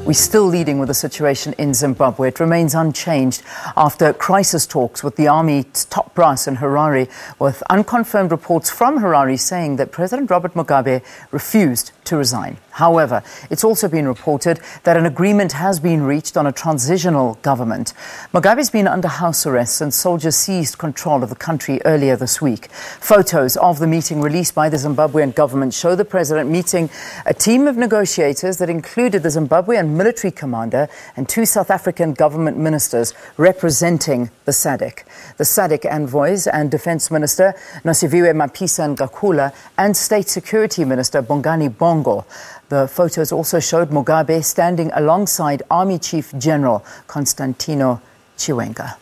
We're still leading with the situation in Zimbabwe. It remains unchanged after crisis talks with the army's top brass in Harare, with unconfirmed reports from Harare saying that President Robert Mugabe refused to resign. However, it's also been reported that an agreement has been reached on a transitional government. Mugabe's been under house arrest since soldiers seized control of the country earlier this week. Photos of the meeting released by the Zimbabwean government show the president meeting a team of negotiators that included the Zimbabwean military commander and two South African government ministers representing the SADC. The SADC envoys and Defence Minister Nosiviwe Mapisa-Nqakula and State Security Minister Bongani Bongo. The photos also showed Mugabe standing alongside Army Chief General Constantino Chiwenga.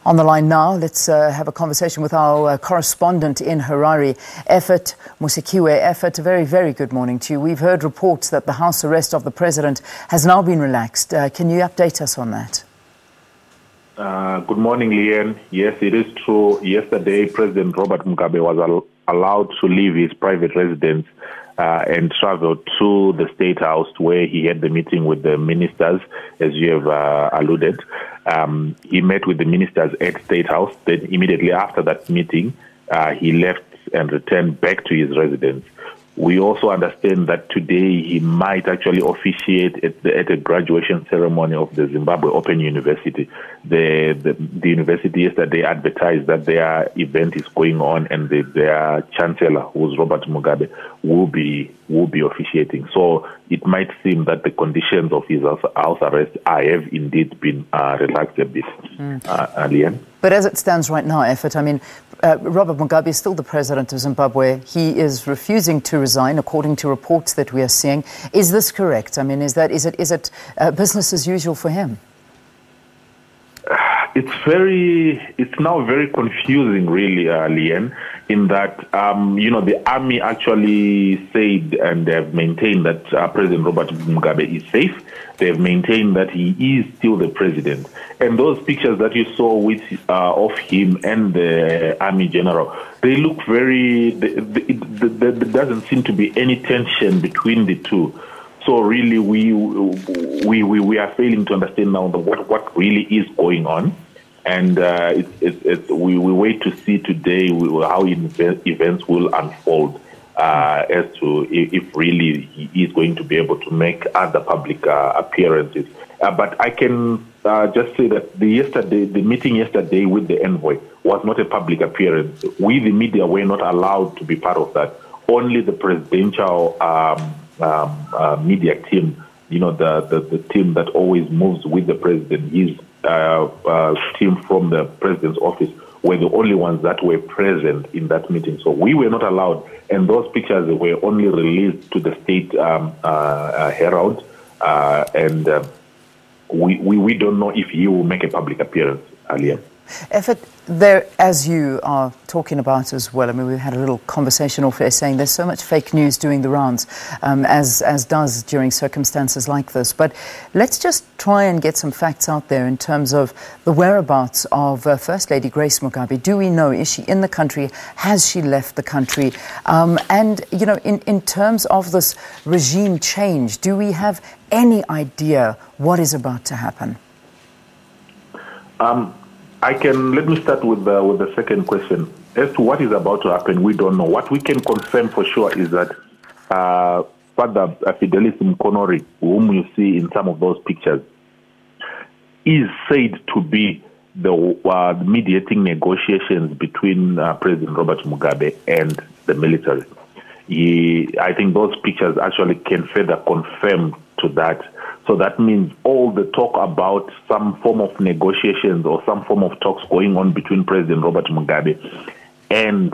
On the line now, let's have a conversation with our correspondent in Harare, Effort Musikiwe. Effort, a very, very good morning to you. We've heard reports that the house arrest of the president has now been relaxed. Can you update us on that? Good morning, Leanne. Yes, it is true. Yesterday, President Robert Mugabe was allowed to leave his private residence and travel to the State House where he had the meeting with the ministers, as you have alluded. He met with the ministers at State House. Then immediately after that meeting, he left and returned back to his residence. We also understand that today he might actually officiate at a graduation ceremony of the Zimbabwe Open University. The university yesterday advertised that their event is going on, and their chancellor, who's Robert Mugabe, will be officiating. So it might seem that the conditions of his house arrest have indeed been relaxed a bit, Leanne. But as it stands right now, Effort, I mean, Robert Mugabe is still the president of Zimbabwe. He is refusing to resign, according to reports that we are seeing. Is this correct? I mean, is it business as usual for him? It's now very confusing, really, Leanne, in that, the army actually said and they have maintained that President Robert Mugabe is safe. They have maintained that he is still the president. And those pictures that you saw of him and the army general, they look there doesn't seem to be any tension between the two. So really, we are failing to understand now what really is going on. And we wait to see today how events will unfold as to if really he is going to be able to make other public appearances. But I can just say that the meeting yesterday with the envoy was not a public appearance. We, the media, were not allowed to be part of that. Only the presidential media team, the team that always moves with the president, his team from the president's office, were the only ones that were present in that meeting. So we were not allowed, and those pictures were only released to the State Herald, and we don't know if he will make a public appearance earlier. Effort, there, as you are talking about as well, I mean, we've had a little conversation off air saying there's so much fake news doing the rounds, as does during circumstances like this. But let's just try and get some facts out there in terms of the whereabouts of First Lady Grace Mugabe. Do we know, is she in the country? Has she left the country? And, in terms of this regime change, do we have any idea what is about to happen? Let me start with the second question. As to what is about to happen, we don't know. What we can confirm for sure is that Father Fidelis Mkonori, whom you see in some of those pictures, is said to be the mediating negotiations between President Robert Mugabe and the military. I think those pictures actually can further confirm to that. So that means all the talk about some form of negotiations or some form of talks going on between President Robert Mugabe and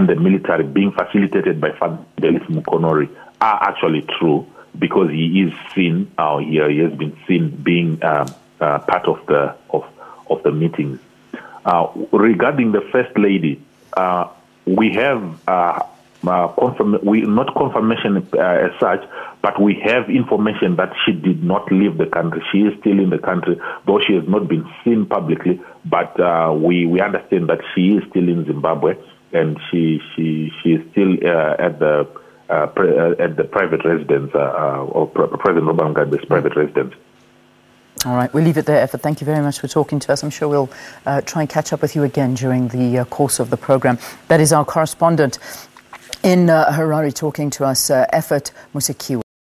the military being facilitated by Father Fidelis Mkonori are actually true, because he is seen, he has been seen being part of the meetings. Regarding the First Lady, we have not confirmation as such, but we have information that she did not leave the country. She is still in the country, though she has not been seen publicly. But we understand that she is still in Zimbabwe, and she is still at the at the private residence of President Robert Mugabe's private residence. All right, we'll leave it there, Effort. Thank you very much for talking to us. I'm sure we'll try and catch up with you again during the course of the program. That is our correspondent in Harare talking to us, Effort Musekiwe.